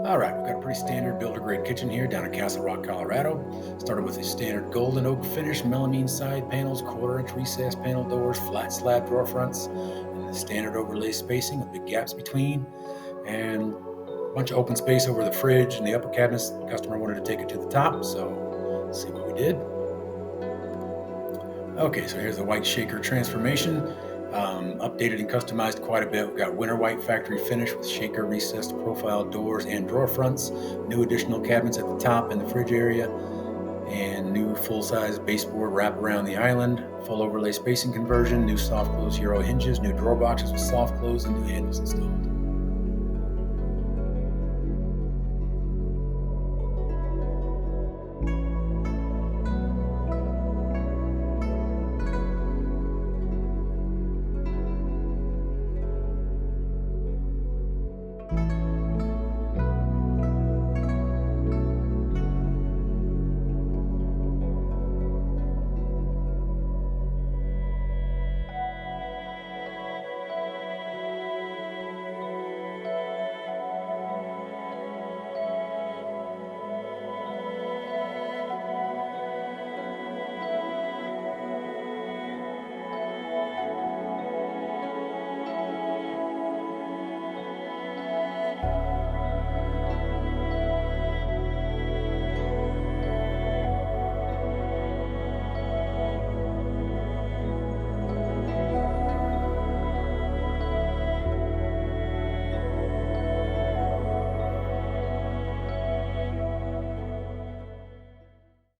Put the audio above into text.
All right, we've got a pretty standard builder grade kitchen here down in Castle Rock, Colorado. Started with a standard golden oak finish, melamine side panels, quarter-inch recessed panel doors, flat slab drawer fronts, and the standard overlay spacing with big gaps between, and a bunch of open space over the fridge and the upper cabinets. The customer wanted to take it to the top, so let's see what we did. Okay, so here's the white shaker transformation. Updated and customized quite a bit. We've got winter white factory finish with shaker recessed profile doors and drawer fronts, new additional cabinets at the top in the fridge area, and new full-size baseboard wrap around the island, full overlay spacing conversion, new soft close hero hinges, new drawer boxes with soft close, and new handles installed.